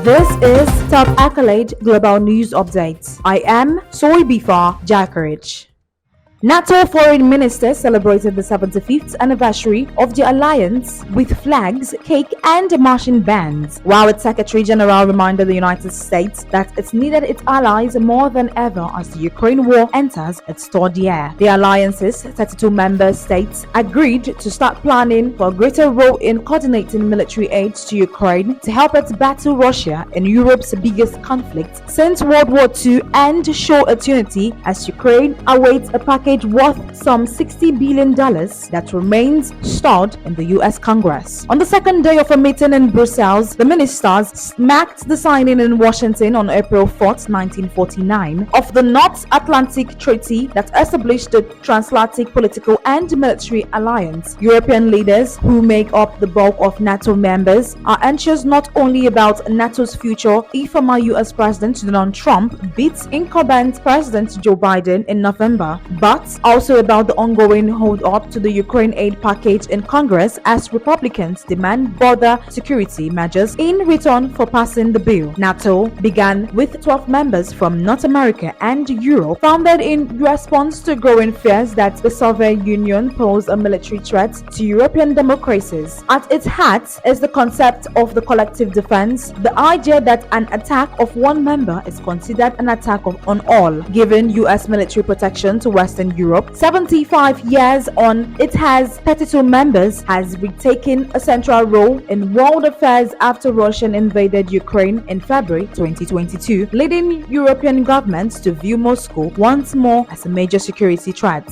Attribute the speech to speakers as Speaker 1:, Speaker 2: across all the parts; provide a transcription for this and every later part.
Speaker 1: This is Top Accolade Global News Updates. I am Soybifa Jakarich. NATO foreign ministers celebrated the 75th anniversary of the alliance with flags, cake and marching bands, while its Secretary General reminded the United States that it needed its allies more than ever as the Ukraine war enters its third year. The alliance's 32 member states agreed to start planning for a greater role in coordinating military aid to Ukraine to help it battle Russia in Europe's biggest conflict since World War II and show its unity as Ukraine awaits a package worth some $60 billion that remains stored in the US Congress. On the second day of a meeting in Brussels, the ministers marked the signing in Washington on April 4, 1949, of the North Atlantic Treaty that established the transatlantic political and military alliance. European leaders, who make up the bulk of NATO members, are anxious not only about NATO's future if former US President Donald Trump beats incumbent President Joe Biden in November, but also about the ongoing hold-up to the Ukraine aid package in Congress as Republicans demand border security measures in return for passing the bill. NATO began with 12 members from North America and Europe, founded in response to growing fears that the Soviet Union posed a military threat to European democracies. At its heart is the concept of the collective defense, the idea that an attack of one member is considered an attack on all. Giving US military protection to Western Europe 75 years on, it has 32 members, has retaken a central role in world affairs after Russia invaded Ukraine in February 2022, leading European governments to view Moscow once more as a major security threat.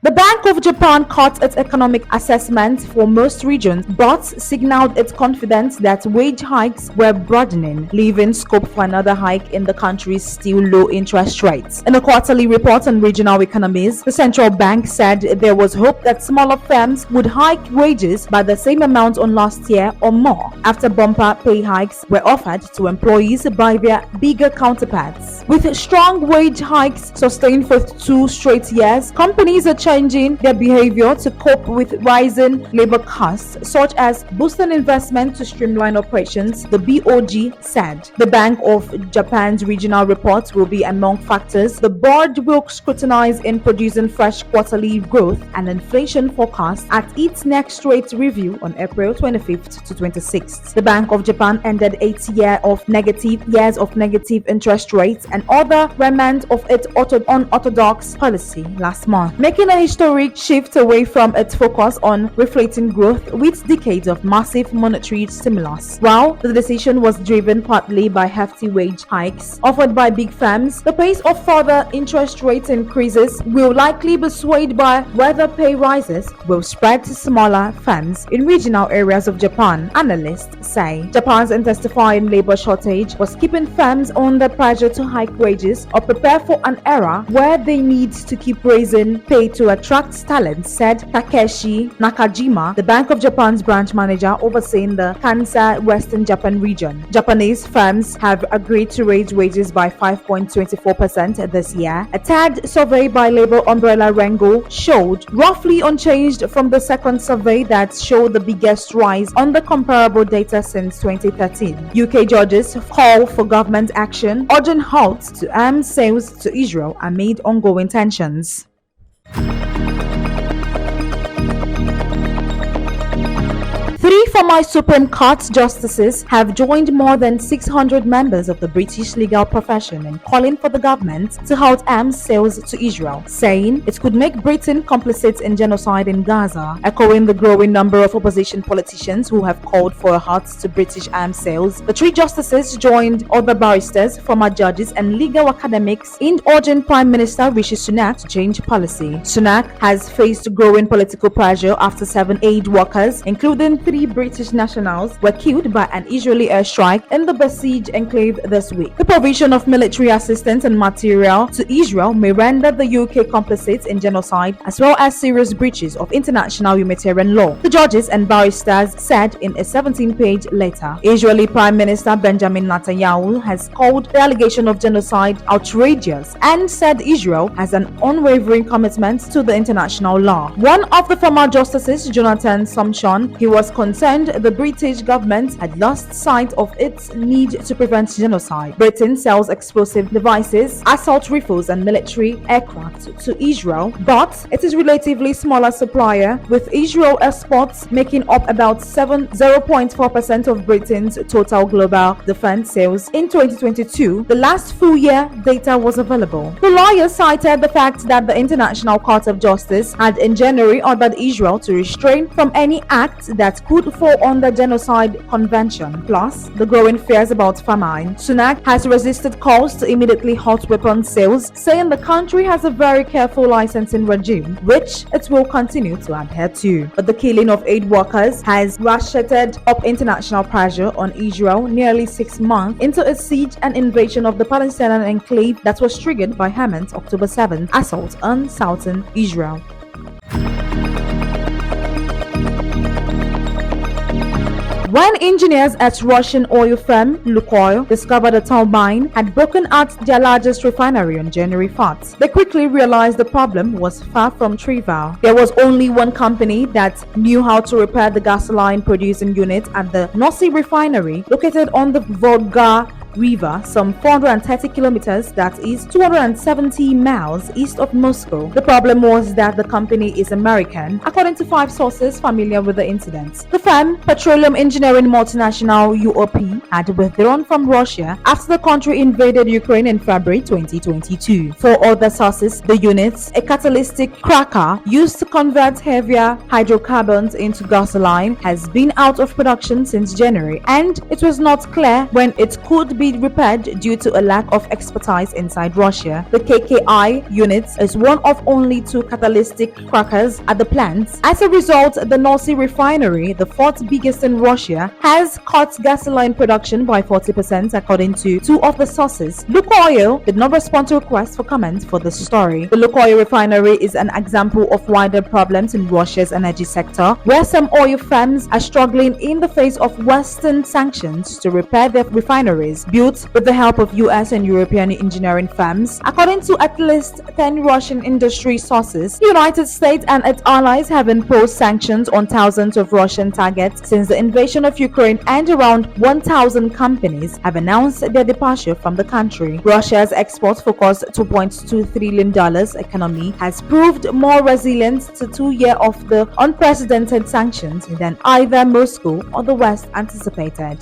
Speaker 1: The Bank of Japan cut its economic assessment for most regions but signaled its confidence that wage hikes were broadening, leaving scope for another hike in the country's still low interest rates. In a quarterly report on regional economies, the central bank said there was hope that smaller firms would hike wages by the same amount on last year or more, after bumper pay hikes were offered to employees by their bigger counterparts. With strong wage hikes sustained for 2 straight years, companies are changing their behavior to cope with rising labor costs, such as boosting investment to streamline operations, the BOJ said. The Bank of Japan's regional report will be among factors the board will scrutinize in producing fresh quarterly growth and inflation forecasts at its next rate review on April 25th to 26th. The Bank of Japan ended 8 years of negative interest rates and other remnants of its unorthodox policy last month, making a historic shift away from its focus on reflating growth with decades of massive monetary stimulus. While the decision was driven partly by hefty wage hikes offered by big firms, the pace of further interest rate increases will likely be swayed by whether pay rises will spread to smaller firms in regional areas of Japan, analysts say. Japan's intensifying labor shortage was keeping firms under pressure to hike wages or prepare for an era where they need to keep raising pay to attract talent, said Takeshi Nakajima, the Bank of Japan's branch manager overseeing the Kansai Western Japan region. Japanese firms have agreed to raise wages by 5.24% this year. A third survey by labor umbrella Rengo showed roughly unchanged from the second survey that showed the biggest rise on the comparable data since 2013. UK judges call for government action, urging halts to arms sales to Israel amid ongoing tensions. 3 former Supreme Court justices have joined more than 600 members of the British legal profession in calling for the government to halt arms sales to Israel, saying it could make Britain complicit in genocide in Gaza, echoing the growing number of opposition politicians who have called for a halt to British arms sales. The 3 justices joined other barristers, former judges and legal academics in urging Prime Minister Rishi Sunak to change policy. Sunak has faced growing political pressure after 7 aid workers, including 3 British British nationals were killed by an Israeli airstrike in the besieged enclave this week. The provision of military assistance and material to Israel may render the UK complicit in genocide as well as serious breaches of international humanitarian law, the judges and barristers said in a 17-page letter. Israeli Prime Minister Benjamin Netanyahu has called the allegation of genocide outrageous and said Israel has an unwavering commitment to the international law. One of the former justices, Jonathan Sumption, he was concerned the British government had lost sight of its need to prevent genocide. Britain sells explosive devices, assault rifles and military aircraft to Israel, but it is relatively smaller supplier, with Israel exports making up about 0.4% of Britain's total global defense sales in 2022. The last full year data was available. The lawyer cited the fact that the International Court of Justice had in January ordered Israel to refrain from any act that could fall under genocide convention, plus the growing fears about famine. Sunak has resisted calls to immediately halt weapons sales, saying the country has a very careful licensing regime, which it will continue to adhere to. But the killing of aid workers has ratcheted up international pressure on Israel nearly 6 months into a siege and invasion of the Palestinian enclave that was triggered by Hamas' October 7th assault on southern Israel. When engineers at Russian oil firm Lukoil discovered a turbine had broken at their largest refinery on January 4th, they quickly realized the problem was far from trivial. There was only one company that knew how to repair the gasoline producing unit at the Nossi refinery located on the Volga River, some 430 kilometers, that is 270 miles east of Moscow. The problem was that the company is American, according to 5 sources familiar with the incident. The firm, petroleum engineering multinational UOP, had withdrawn from Russia after the country invaded Ukraine in February 2022. For other sources, the unit, a catalytic cracker used to convert heavier hydrocarbons into gasoline, has been out of production since January, and it was not clear when it could be repaired due to a lack of expertise inside Russia. The KKI unit is one of only 2 catalytic crackers at the plant. As a result, the Nossi refinery, the 4th biggest in Russia, has cut gasoline production by 40%, according to 2 of the sources. Lukoil did not respond to requests for comment for the story. The Lukoil refinery is an example of wider problems in Russia's energy sector, where some oil firms are struggling in the face of Western sanctions to repair their refineries, built with the help of US and European engineering firms. According to at least 10 Russian industry sources, the United States and its allies have imposed sanctions on thousands of Russian targets since the invasion of Ukraine, and around 1,000 companies have announced their departure from the country. Russia's export-focused $2.2 trillion economy has proved more resilient to 2 years of the unprecedented sanctions than either Moscow or the West anticipated.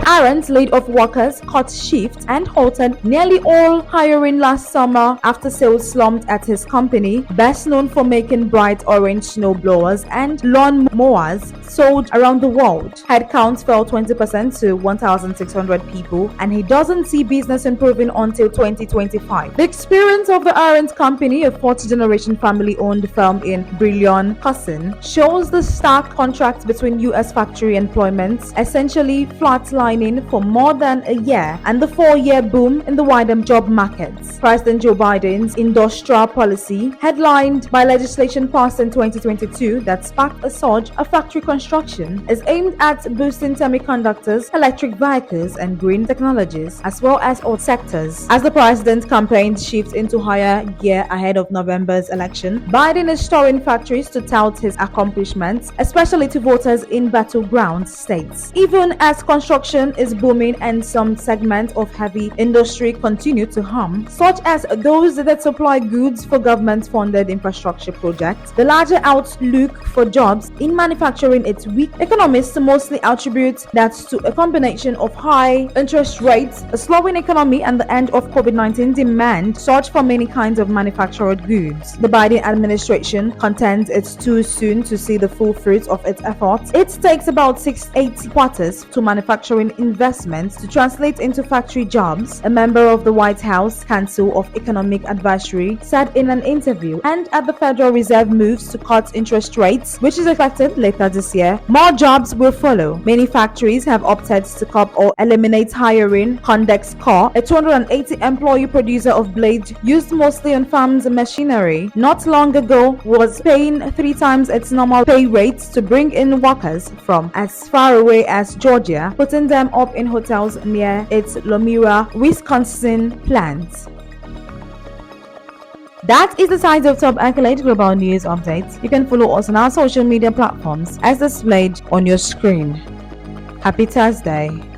Speaker 1: Arendt laid off workers, cut shifts, and halted nearly all hiring last summer after sales slumped at his company, best known for making bright orange snow blowers and lawn mowers sold around the world. Headcount fell 20% to 1,600 people, and he doesn't see business improving until 2025. The experience of the Arendt company, a 4th-generation family-owned firm in Brillion, Cousin, shows the stark contrast between U.S. factory employment essentially flatlining for more than a year and the 4-year boom in the wider job markets. President Joe Biden's industrial policy, headlined by legislation passed in 2022 that sparked a surge of factory construction, is aimed at boosting semiconductors, electric vehicles, and green technologies, as well as all sectors. As the president campaign shifts into higher gear ahead of November's election, Biden is storing factories to tout his accomplishments, especially to voters in battleground states. Even as construction is booming and some segments of heavy industry continue to hum, such as those that supply goods for government-funded infrastructure projects, the larger outlook for jobs in manufacturing is weak. Economists mostly attribute that to a combination of high interest rates, a slowing economy, and the end of COVID-19 demand surge for many kinds of manufactured goods. The Biden administration contends it's too soon to see the full fruits of its efforts. It takes about 6-8 quarters to manufacturing investments to translate into factory jobs, a member of the White House Council of Economic Advisory said in an interview. And at the Federal Reserve moves to cut interest rates, which is expected later this year, more jobs will follow. Many factories have opted to cut or eliminate hiring. Condex Corp, a 280-employee producer of blades used mostly on farms and machinery, not long ago was paying 3 times its normal pay rates to bring in workers from as far away as Georgia, putting them up in hotels near its Lomira, Wisconsin plant. That is the size of top accolade global news updates. You can follow us on our social media platforms as displayed on your screen. Happy Thursday.